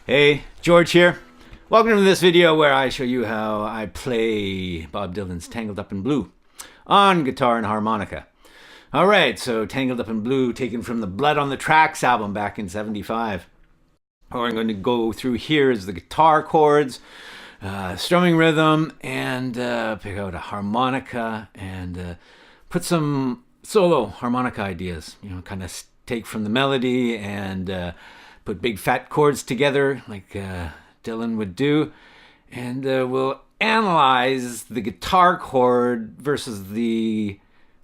Hey, George here. Welcome to this video where I show you how I play Bob Dylan's Tangled Up in Blue on guitar and harmonica. Alright, so Tangled Up in Blue, taken from the Blood on the Tracks album back in '75. What I'm going to go through here is the guitar chords, strumming rhythm, and pick out a harmonica and put some solo harmonica ideas. You know, kind of take from the melody and put big fat chords together like Dylan would do. And we'll analyze the guitar chord versus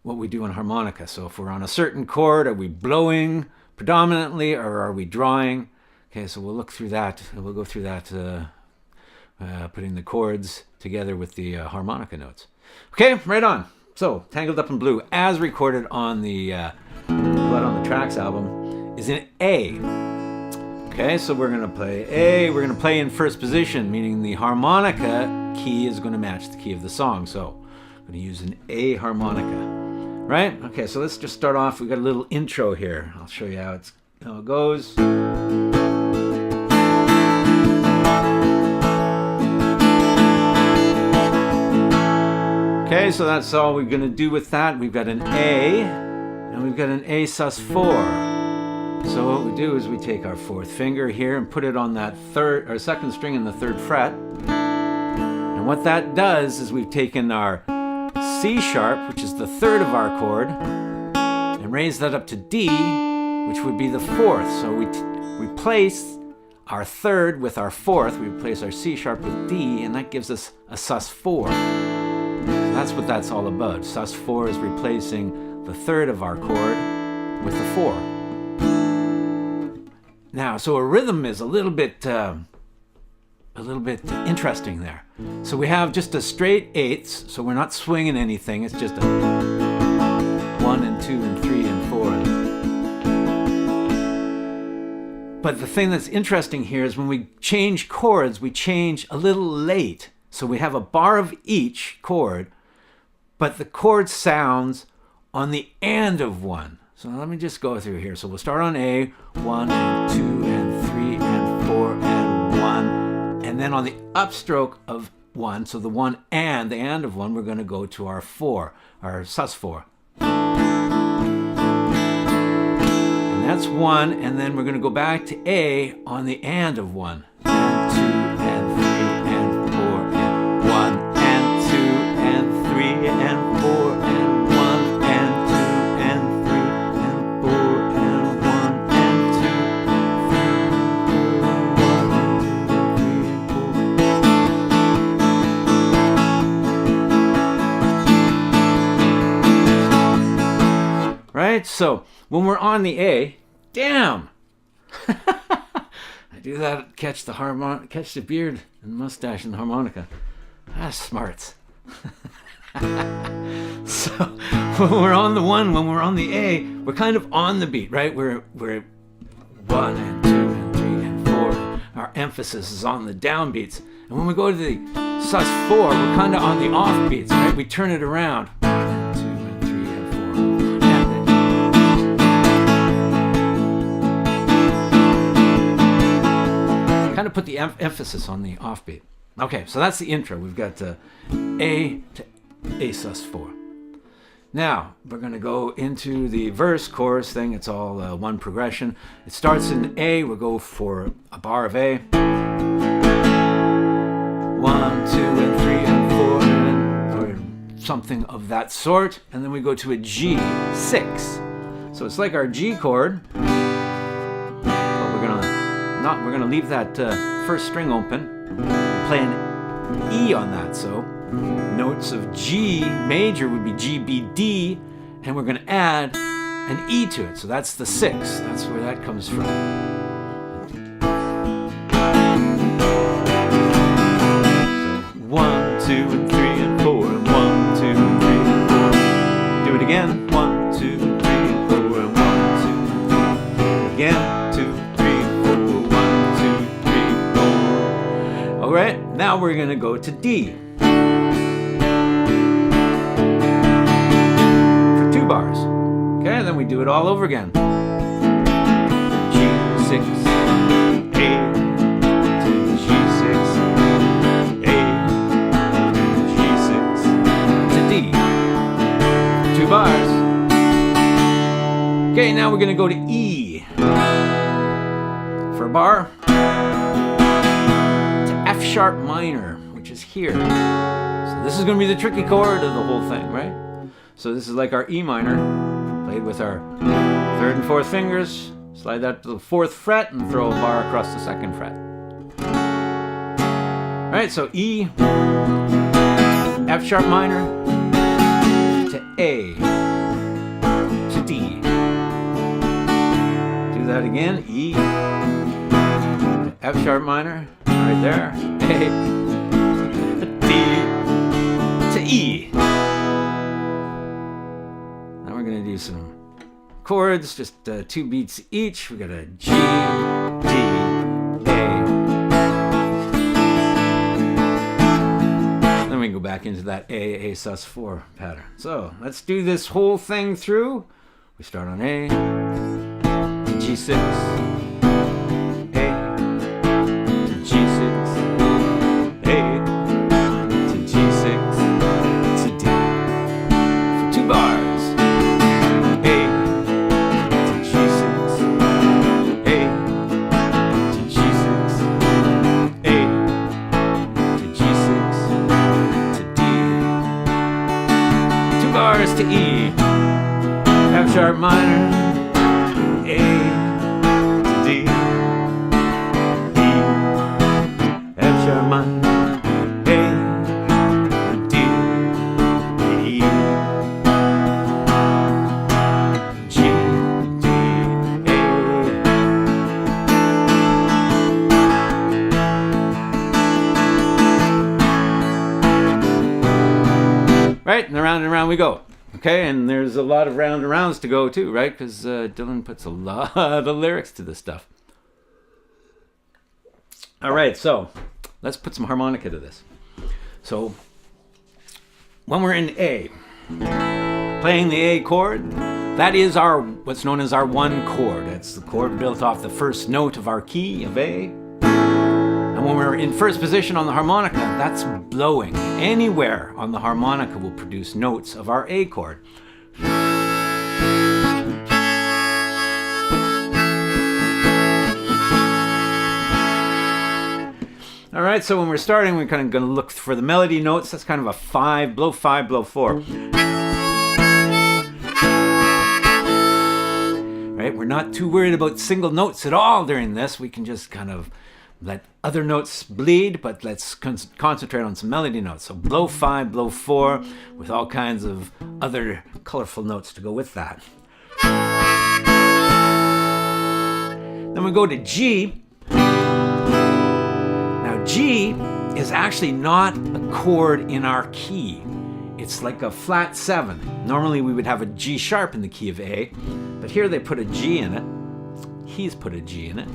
what we do on harmonica. So if we're on a certain chord, are we blowing predominantly or are we drawing? Okay, so we'll look through that. We'll go through that, putting the chords together with the harmonica notes. Okay, right on. So, Tangled Up in Blue, as recorded on the Blood on the Tracks album, is in A. Okay, so we're going to play A. We're going to play in first position, meaning the harmonica key is going to match the key of the song. So, I'm going to use an A harmonica. Right? Okay, so let's just start off. We've got a little intro here. I'll show you how it goes. Okay, so that's all we're going to do with that. We've got an A, and we've got an A sus4. So what we do is we take our fourth finger here and put it on that second string in the third fret. And what that does is we've taken our C sharp, which is the third of our chord, and raised that up to D, which would be the fourth. So we replace our third with our fourth. We replace our C sharp with D, and that gives us a sus4. So that's what that's all about. Sus4 is replacing the third of our chord with the 4. Now, so a rhythm is a little bit interesting there. So we have just a straight eighths, so we're not swinging anything. It's just a 1 and 2 and 3 and 4. But the thing that's interesting here is when we change chords, we change a little late. So we have a bar of each chord, but the chord sounds on the and of one. So let me just go through here. So we'll start on A, 1 and 2 and 3 and 4 and 1. And then on the upstroke of 1, so the 1 and, the and of 1, we're going to go to our 4, our sus4. And that's 1, and then we're going to go back to A on the and of 1. And 2 and 3 and 4 and 1 and 2 and 3 and 4 and 1 and 2 and 3 and 4 and 1 and 2 and 3 and 4. Right? So when we're on the A, damn! I do that, catch the beard and mustache and the harmonica. That's smarts. So when we're on the 1, when we're on the A, we're kind of on the beat, right? We're 1 and 2 and 3 and 4. Our emphasis is on the downbeats. And when we go to the sus4, we're kind of on the off beats, right? We turn it around. 1 and 2 and 3 and 4. And then kind of put the emphasis on the offbeat. Okay, so that's the intro. We've got A to A sus4. Now, we're going to go into the verse chorus thing. It's all one progression. It starts in A. We'll go for a bar of A. 1, 2, and 3, and 4, or something of that sort. And then we go to a G6. So it's like our G chord. We're gonna leave that first string open, play an E on that. So notes of G major would be G, B, D, and we're gonna add an E to it. So that's the 6. That's where that comes from. So 1, 2, and 3 and 4, and 1, 2, and 3 and 4. Do it again. 1, 2, and 3 and 4, and 1, 2, again. Alright, now we're going to go to D. For 2 bars. Okay, then we do it all over again. G, 6, A, Okay, now we're going to go to E for a bar, to F sharp minor, which is here. So this is going to be the tricky chord of the whole thing, right? So this is like our E minor, played with our third and fourth fingers. Slide that to the fourth fret and throw a bar across the second fret. All right, so E, F sharp minor, to A, to D. Do that again. E, F sharp minor, right there. A, D, to E. Now we're going to do some chords, just 2 beats each. We got a G, D, A. Then we go back into that A sus4 pattern. So let's do this whole thing through. We start on A, to G6, A, to G6, A, to G6, to D. For 2 bars. A, to G6, A, to G6, A, to G6, to D. 2 bars to E. F sharp minor, A to D, E, F sharp minor, A to D, E, G, D, A. Right, and around we go. Okay, and there's a lot of round and rounds to go too, right? Because Dylan puts a lot of lyrics to this stuff. All right, so let's put some harmonica to this. So when we're in A, playing the A chord, that is our what's known as our 1 chord. It's the chord built off the first note of our key of A. And when we're in first position on the harmonica, that's blowing. Anywhere on the harmonica will produce notes of our A chord. All right, so when we're starting, we're kind of going to look for the melody notes. That's kind of a 5, blow 5, blow 4. Right, we're not too worried about single notes at all during this. We can just kind of let other notes bleed, but let's concentrate on some melody notes. So blow 5, blow 4, with all kinds of other colorful notes to go with that. Then we go to G. Now G is actually not a chord in our key. It's like a flat 7. Normally we would have a G sharp in the key of A, but here they put a G in it. He's put a G in it.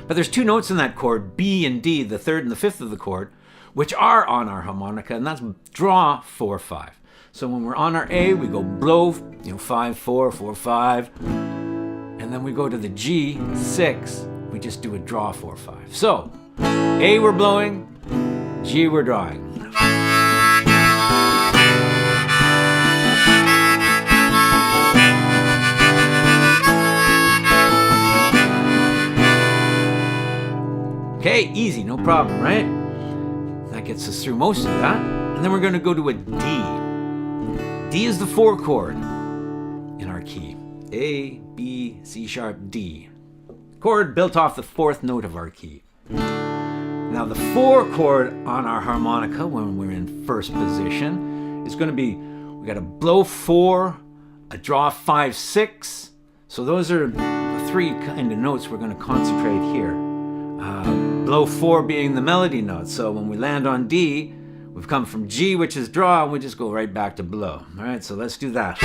But there's 2 notes in that chord, B and D, the 3rd and the 5th of the chord, which are on our harmonica, and that's draw 4, 5. So when we're on our A, we go blow, 5, 4, 4, 5, and then we go to the G, 6, we just do a draw 4, 5. So A we're blowing, G we're drawing. Okay, easy, no problem, right? That gets us through most of that. And then we're going to go to a D. D is the 4 chord in our key. A, B, C sharp, D. Chord built off the 4th note of our key. Now the 4 chord on our harmonica when we're in first position is going to be, we got a blow 4, a draw 5, 6. So those are the 3 kind of notes we're going to concentrate here. Blow 4 being the melody note. So when we land on D, we've come from G, which is draw, and we just go right back to blow. All right, so let's do that.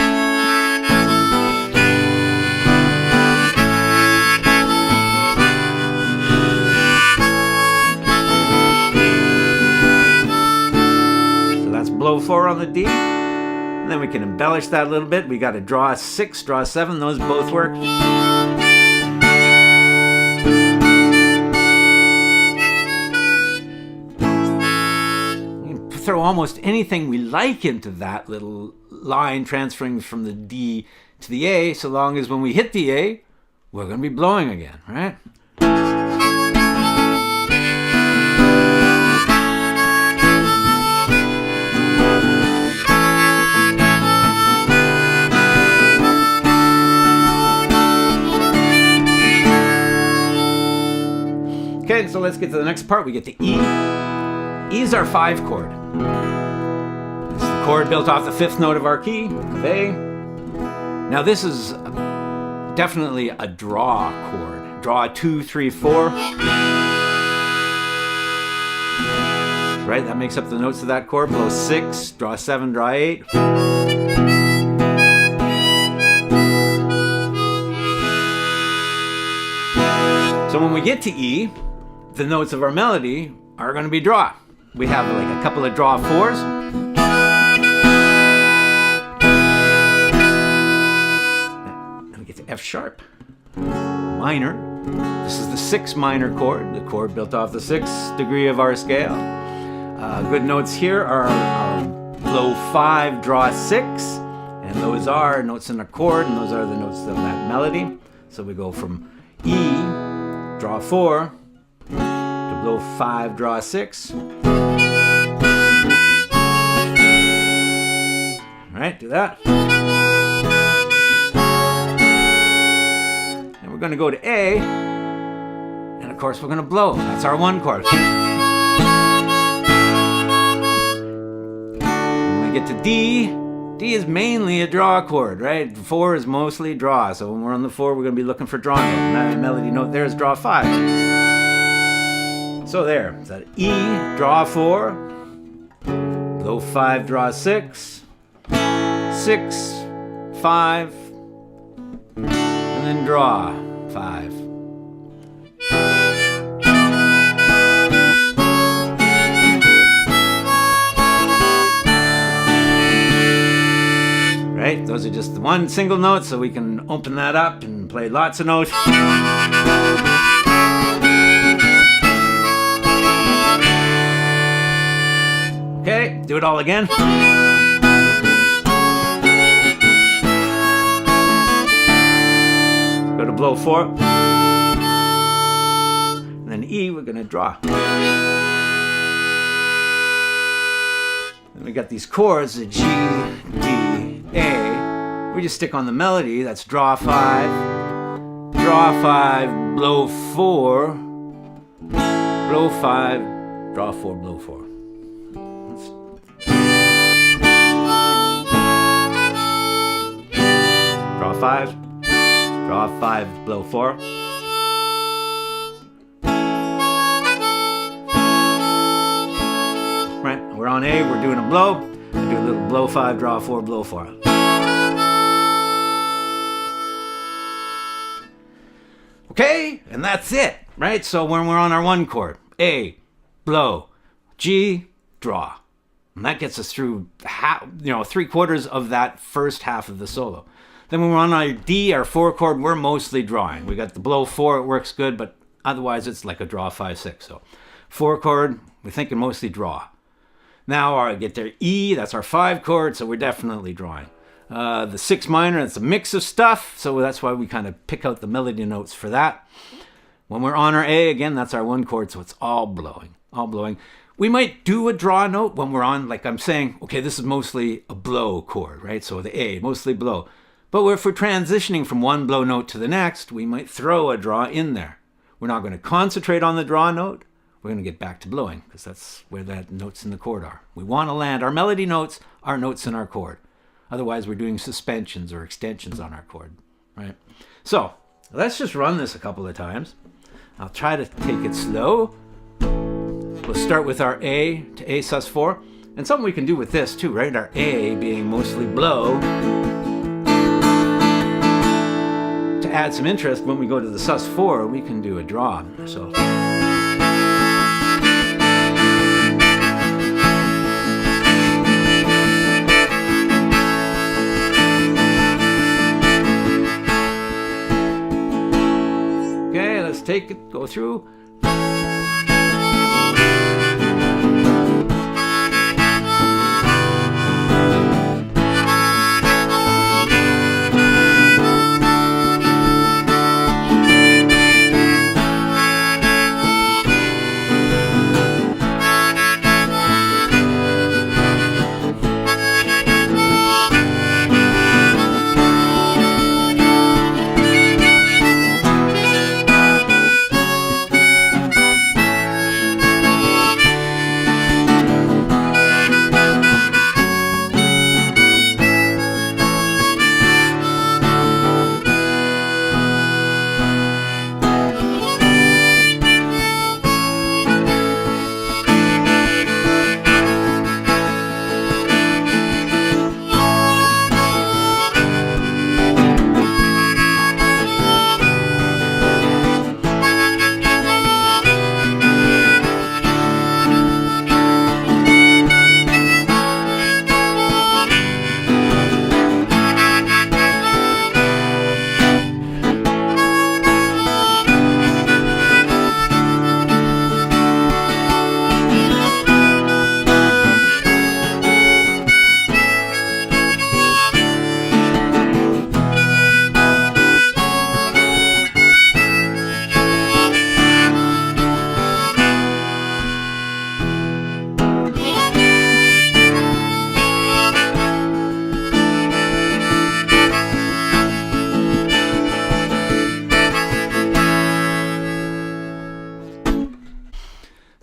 So that's blow 4 on the D. And then we can embellish that a little bit. We got a draw 6, draw 7. Those both work. Throw almost anything we like into that little line transferring from the D to the A, so long as when we hit the A, we're going to be blowing again, right? Okay, so let's get to the next part. We get to E. E is our 5 chord. It's the chord built off the 5th note of our key, of A. Now this is definitely a draw chord. Draw 2, 3, 4. Right, that makes up the notes of that chord. Blow 6, draw 7, draw 8. So when we get to E, the notes of our melody are going to be draw. We have like a couple of draw 4s. And we get to F sharp, minor. This is the 6 minor chord, the chord built off the 6th degree of our scale. Good notes here are blow 5, draw 6, and those are notes in a chord, and those are the notes of that melody. So we go from E, draw 4, to blow 5, draw 6. All right, do that. And we're going to go to A, and of course we're going to blow. That's our 1 chord. When we get to D, D is mainly a draw chord, right? 4 is mostly draw, so when we're on the 4, we're going to be looking for draw note. And that melody note there is draw 5. So there, is that E, draw 4, blow 5, draw 6, 6, 5, and then draw 5. Right, those are just the one single note, so we can open that up and play lots of notes. Okay, do it all again. Go to blow 4. And then E, we're going to draw. Then we got these chords, the G, D, A. We just stick on the melody. That's draw 5, blow 4, blow 5, draw 4, blow 4. Draw 5, blow 4. Right, we're on A, we're doing a blow. I do a little blow 5, draw 4, blow 4. Okay, and that's it, right? So when we're on our 1 chord, A, blow, G, draw. And that gets us through 3/4 of that first half of the solo. Then when we're on our D, our 4 chord, we're mostly drawing. We got the blow 4, it works good, but otherwise it's like a draw 5, 6. So 4 chord, we're thinking mostly draw. Now I get there E, that's our 5 chord, so we're definitely drawing. The 6 minor, it's a mix of stuff, so that's why we kind of pick out the melody notes for that. When we're on our A, again, that's our 1 chord, so it's all blowing, all blowing. We might do a draw note when we're on, like I'm saying, okay, this is mostly a blow chord, right? So the A, mostly blow. But if we're transitioning from one blow note to the next, we might throw a draw in there. We're not going to concentrate on the draw note. We're going to get back to blowing because that's where the notes in the chord are. We want to land our melody notes, our notes in our chord. Otherwise, we're doing suspensions or extensions on our chord, right? So let's just run this a couple of times. I'll try to take it slow. We'll start with our A to A sus4. And something we can do with this too, right? Our A being mostly blow. To add some interest, when we go to the sus4, we can do a draw. So. Okay, let's take it, go through.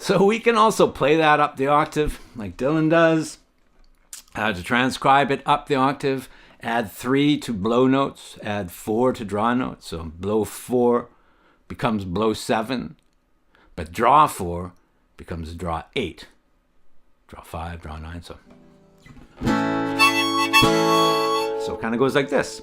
So we can also play that up the octave like Dylan does. To transcribe it up the octave, add 3 to blow notes, add 4 to draw notes. So blow 4 becomes blow 7, but draw 4 becomes draw 8. Draw 5, draw 9, so it kind of goes like this.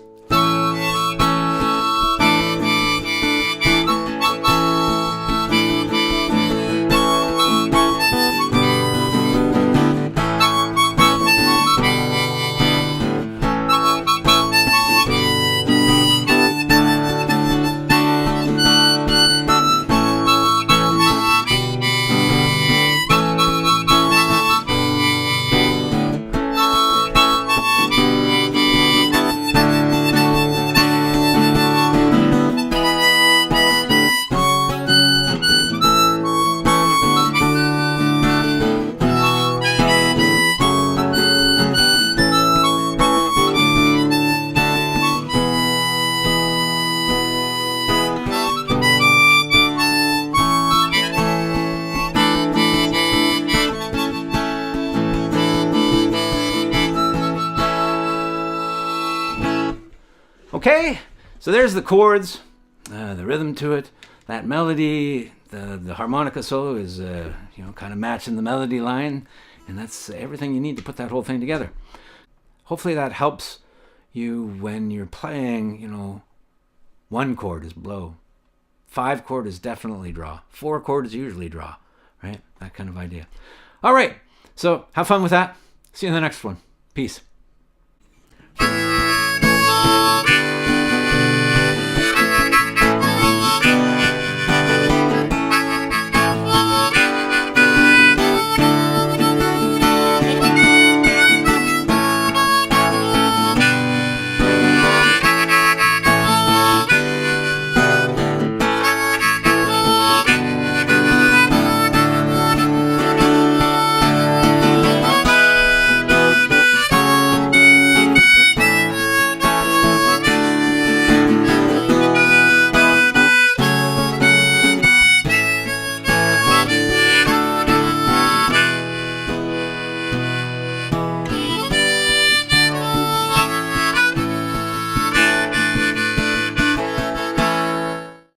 Okay, so there's the chords, the rhythm to it, that melody, the harmonica solo is, kind of matching the melody line, and that's everything you need to put that whole thing together. Hopefully that helps you when you're playing, 1 chord is blow, 5 chord is definitely draw, 4 chord is usually draw, right? That kind of idea. All right, so have fun with that. See you in the next one. Peace.